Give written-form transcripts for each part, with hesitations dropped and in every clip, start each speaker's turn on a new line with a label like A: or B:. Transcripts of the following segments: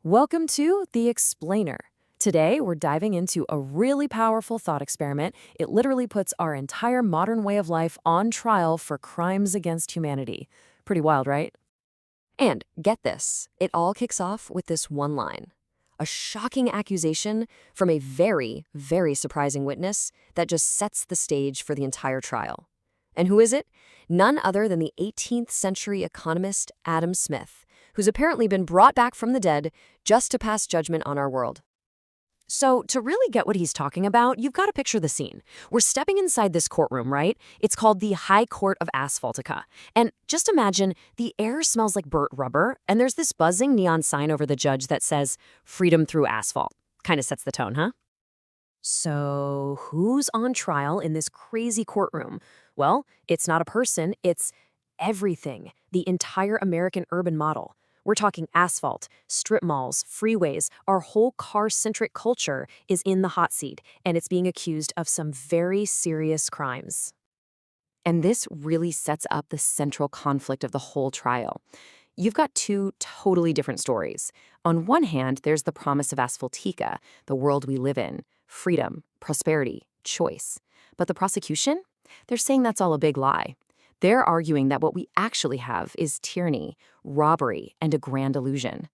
A: Welcome to The Explainer. Today, we're diving into a really powerful thought experiment. It literally puts our entire modern way of life on trial for crimes against humanity. Pretty wild, right? And get this, it all kicks off with this one line. A shocking accusation from a very, very surprising witness that just sets the stage for the entire trial. And who is it? None other than the 18th century economist Adam Smith, who's apparently been brought back from the dead just to pass judgment on our world. So, to really get what he's talking about, you've got to picture the scene. We're stepping inside this courtroom, right? It's called the High Court of Asphaltica. And just imagine the air smells like burnt rubber, and there's this buzzing neon sign over the judge that says, "Freedom through asphalt." Kind of sets the tone, huh? So, who's on trial in this crazy courtroom? Well, it's not a person, it's everything. The entire American urban model. We're talking asphalt, strip malls, freeways. Our whole car-centric culture is in the hot seat, and it's being accused of some very serious crimes. And this really sets up the central conflict of the whole trial. You've got two totally different stories. On one hand, there's the promise of Asphaltica, the world we live in, freedom, prosperity, choice. But the prosecution? They're saying that's all a big lie. They're arguing that what we actually have is tyranny, robbery, and a grand illusion.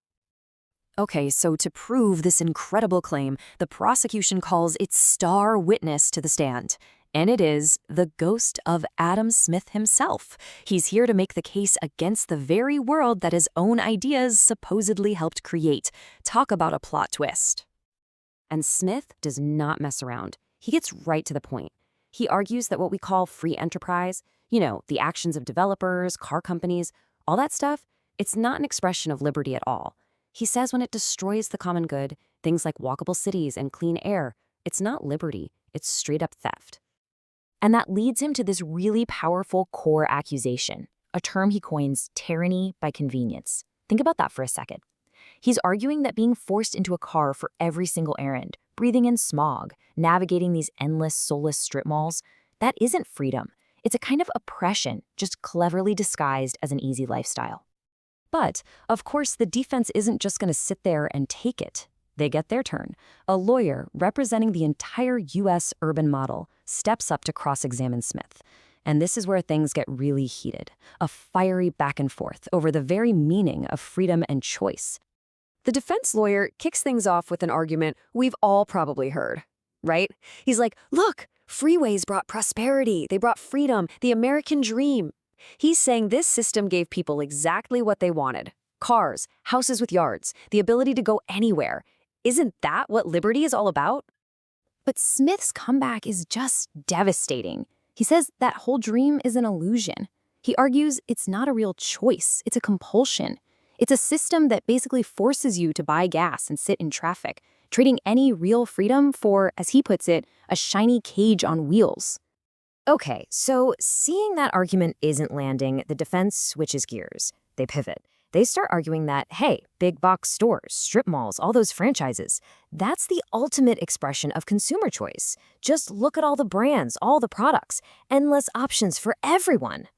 A: Okay, so to prove this incredible claim, the prosecution calls its star witness to the stand. And it is the ghost of Adam Smith himself. He's here to make the case against the very world that his own ideas supposedly helped create. Talk about a plot twist. And Smith does not mess around. He gets right to the point. He argues that what we call free enterprise, the actions of developers, car companies, all that stuff, it's not an expression of liberty at all. He says when it destroys the common good, things like walkable cities and clean air, it's not liberty, it's straight up theft. And that leads him to this really powerful core accusation, a term he coins tyranny by convenience. Think about that for a second. He's arguing that being forced into a car for every single errand, breathing in smog, navigating these endless, soulless strip malls, that isn't freedom. It's a kind of oppression, just cleverly disguised as an easy lifestyle. But, of course, the defense isn't just going to sit there and take it. They get their turn. A lawyer representing the entire U.S. urban model steps up to cross-examine Smith. And this is where things get really heated, a fiery back and forth over the very meaning of freedom and choice. The defense lawyer kicks things off with an argument we've all probably heard, right? He's like, look, freeways brought prosperity, they brought freedom, the American dream. He's saying this system gave people exactly what they wanted. Cars, houses with yards, the ability to go anywhere. Isn't that what liberty is all about? But Smith's comeback is just devastating. He says that whole dream is an illusion. He argues it's not a real choice, it's a compulsion. It's a system that basically forces you to buy gas and sit in traffic, trading any real freedom for, as he puts it, a shiny cage on wheels. Okay, so seeing that argument isn't landing, the defense switches gears. They pivot. They start arguing that, hey, big box stores, strip malls, all those franchises, that's the ultimate expression of consumer choice. Just look at all the brands, all the products, endless options for everyone.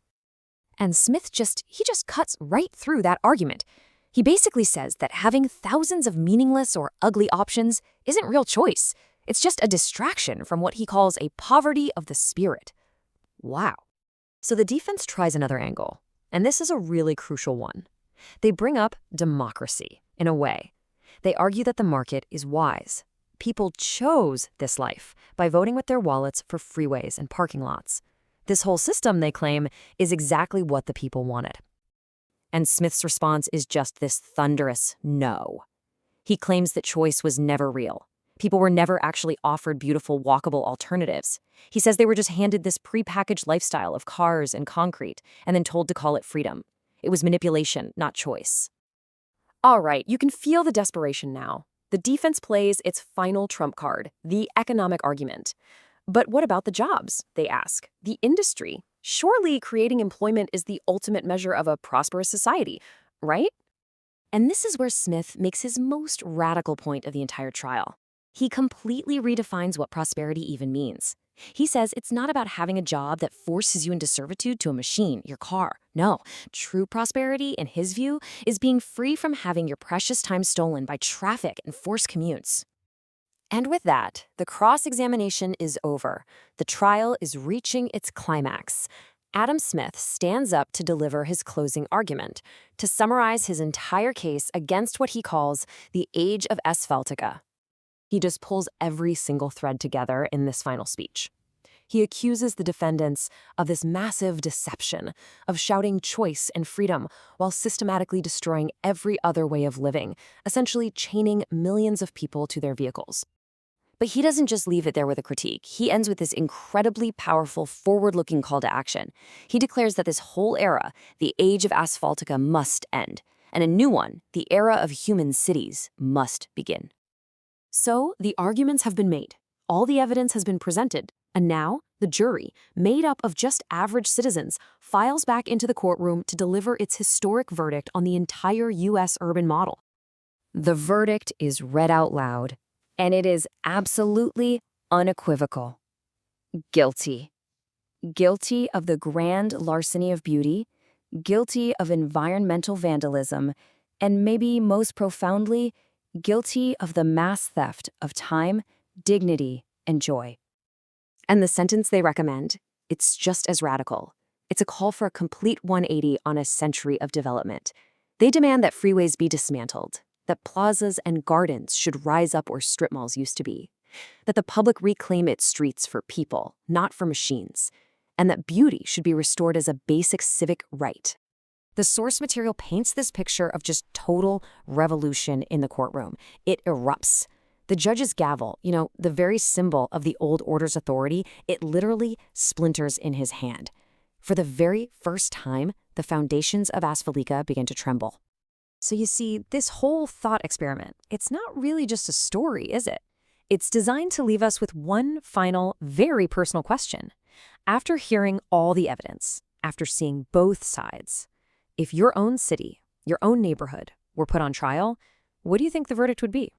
A: And Smith just cuts right through that argument. He basically says that having thousands of meaningless or ugly options isn't real choice. It's just a distraction from what he calls a poverty of the spirit. Wow. So the defense tries another angle, and this is a really crucial one. They bring up democracy, in a way. They argue that the market is wise. People chose this life by voting with their wallets for freeways and parking lots. This whole system, they claim, is exactly what the people wanted. And Smith's response is just this thunderous no. He claims that choice was never real. People were never actually offered beautiful, walkable alternatives. He says they were just handed this prepackaged lifestyle of cars and concrete and then told to call it freedom. It was manipulation, not choice. All right, you can feel the desperation now. The defense plays its final trump card, the economic argument. But what about the jobs, they ask? The industry? Surely creating employment is the ultimate measure of a prosperous society, right? And this is where Smith makes his most radical point of the entire trial. He completely redefines what prosperity even means. He says it's not about having a job that forces you into servitude to a machine, your car. No, true prosperity, in his view, is being free from having your precious time stolen by traffic and forced commutes. And with that, the cross-examination is over. The trial is reaching its climax. Adam Smith stands up to deliver his closing argument, to summarize his entire case against what he calls the age of Asphaltica. He just pulls every single thread together in this final speech. He accuses the defendants of this massive deception, of shouting choice and freedom while systematically destroying every other way of living, essentially chaining millions of people to their vehicles. But he doesn't just leave it there with a critique. He ends with this incredibly powerful, forward-looking call to action. He declares that this whole era, the age of Asphaltica, must end, and a new one, the era of human cities, must begin. So, the arguments have been made. All the evidence has been presented. And now, the jury, made up of just average citizens, files back into the courtroom to deliver its historic verdict on the entire U.S. urban model. The verdict is read out loud, and it is absolutely unequivocal. Guilty. Guilty of the grand larceny of beauty, guilty of environmental vandalism, and maybe most profoundly, guilty of the mass theft of time, dignity, and joy. And the sentence they recommend, it's just as radical. It's a call for a complete 180 on a century of development. They demand that freeways be dismantled, that plazas and gardens should rise up where strip malls used to be, that the public reclaim its streets for people, not for machines, and that beauty should be restored as a basic civic right. The source material paints this picture of just total revolution in the courtroom. It erupts. The judge's gavel, the very symbol of the old order's authority, it literally splinters in his hand. For the very first time, the foundations of Asphaltica begin to tremble. So you see, this whole thought experiment, it's not really just a story, is it? It's designed to leave us with one final, very personal question. After hearing all the evidence, after seeing both sides, if your own city, your own neighborhood, were put on trial, what do you think the verdict would be?